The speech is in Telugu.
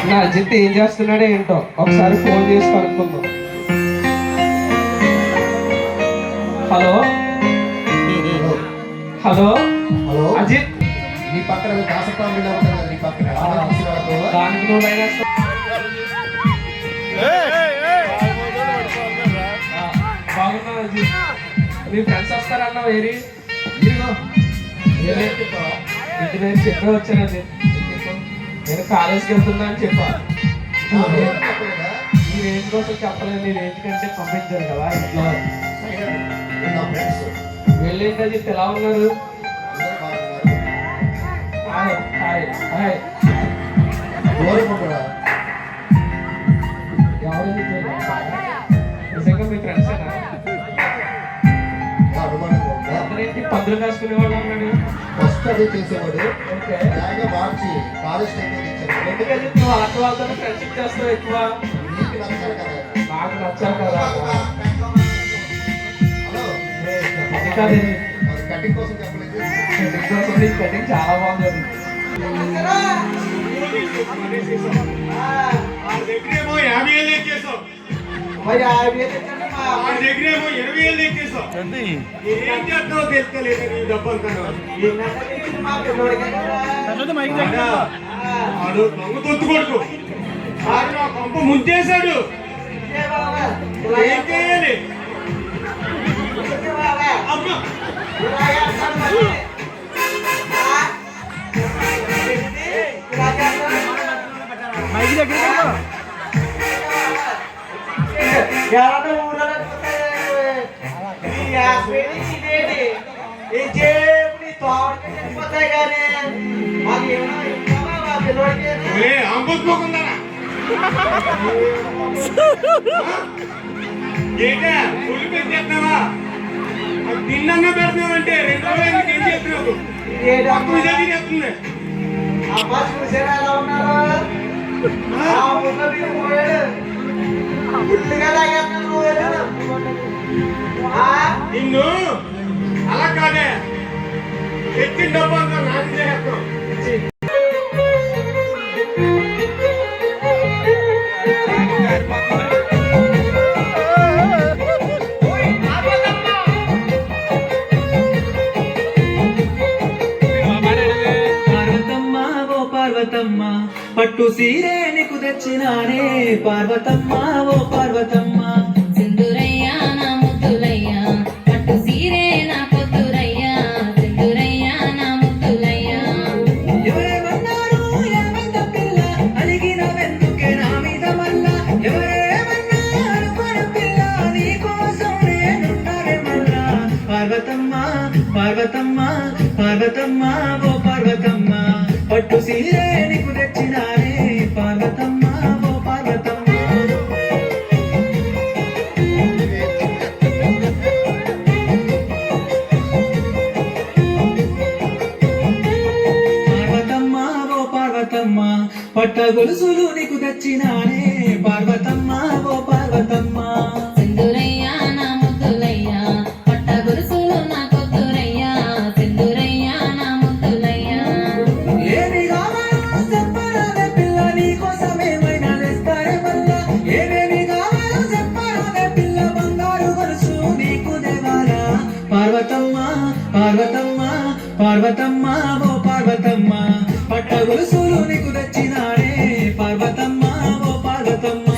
నా అజిత్ ఏం చేస్తున్నాడో ఏంటో ఒకసారి ఫోన్ చేసి కనుక్కుందాం. హలో హలో హలో అజిత్, నీ పక్కన దాసపాండి నీ పక్కన దానికి నువ్వు లైన్ వేస్తావు. బాగున్నావు అజిత్, నీ ఫ్రెండ్స్ వస్తారన్నావు. ఏరి ఇంటి నేను చెప్పే వచ్చాను అజిత్. నేను కాలేజ్కి వెళ్తున్నా అని చెప్పా. ఈ రేంజ్ కోసం చెప్పలేదు, నీ రేంజ్ కంటే పంపించారు కదా ఇంట్లో. వెళ్ళేంటి అజిత్, ఎలా ఉన్నారు? Hi hi hi. ఎవరు నిజంగా మీ ఫ్రెండ్సేనా? అందరేంటి పందులు కాసుకునేవాళ్ళు ఉన్నాడు. ఫస్ట్ అదే చేసేవాడు. ఓకే, మార్చి కాలేజ్ టైంలో తెచ్చాడు. ఎందుకంటే నువ్వు ఆట వాళ్ళతో ఫ్రెండ్షిప్ చేస్తావు ఎక్కువ. నీకు నచ్చాలి కదా. నాకు నచ్చావు కదా. హలో అది కాదు, కటింగ్ కోసం చెప్పలేదు. కటింగ్ చాలా బాగుంది. మరి దగ్గరేమో 20,000 ఎక్కేసావు. ఏం చేస్తావు తెలుసుకోలేదు నీ డబ్బంతా. వాడు దొంగ తొత్తు కొడుకు, వాడు నా పంప ముంచేశాడు. ఏం చేయాలి? అమ్మా అంబుకోకుండా ఏంటా పులి పెట్టేస్తున్నావా? తిన్నా పెడుతున్నావంటే 2 రోజులు ఏం చేస్తున్నావు? తినేస్తుంది. నిన్ను అలా కాదే, ఎత్తిన డబ్బు అంతా నాశనం చేస్తాం. పార్వతమ్మ పట్టు సీరే నీకు తెచ్చినానే పార్వతమ్మ ఓ పార్వతమ్మ. సింధురయ్యా నా ముద్దులయ్యా, పట్టు సీరే నా పొద్దురయ్యా, సింధురయ్యా నా ముద్దులయ్యా. ఎవరేమన్నారు ఏమంత పిల్ల, అడిగినవెందుకే నా మీద మల్ల. ఎవరేమన్నారు మన పిల్ల, నీ కోసం నేనున్నానే మళ్ళా. పార్వతమ్మ పార్వతమ్మ పార్వతమ్మ ఓ పార్వతమ్మ పట్టు సీరే నీకు తెచ్చినానే పార్వతమ్మ ఓ పార్వతమ్మ. పార్వతమ్మ ఓ పార్వతమ్మ పట్ట గొలుసులు నీకు తెచ్చినానే పార్వతమ్మ ఓ పార్వతమ్మ. సింధురయ్యా నా ముద్దులయ్యా, పట్ట గొలుసులు నా పొద్దురయ్యా, సింధురయ్యా నా ముద్దులయ్యా. ఏమి కావాలో చెప్పరాదే పిల్ల, నీ కోసమేమైనా తెస్తారే మళ్ళా. ఏమేమి కావాలో చెప్పరాదే పిల్ల, బంగారు గొలుసు నీకు దేవాలా. పార్వతమ్మ పార్వతమ్మ పార్వతమ్మ ఓ పార్వతమ్మ పట్ట గొలుసులు నీకు తెచ్చినాడే పార్వతమ్మ ఓ పార్వతమ్మ.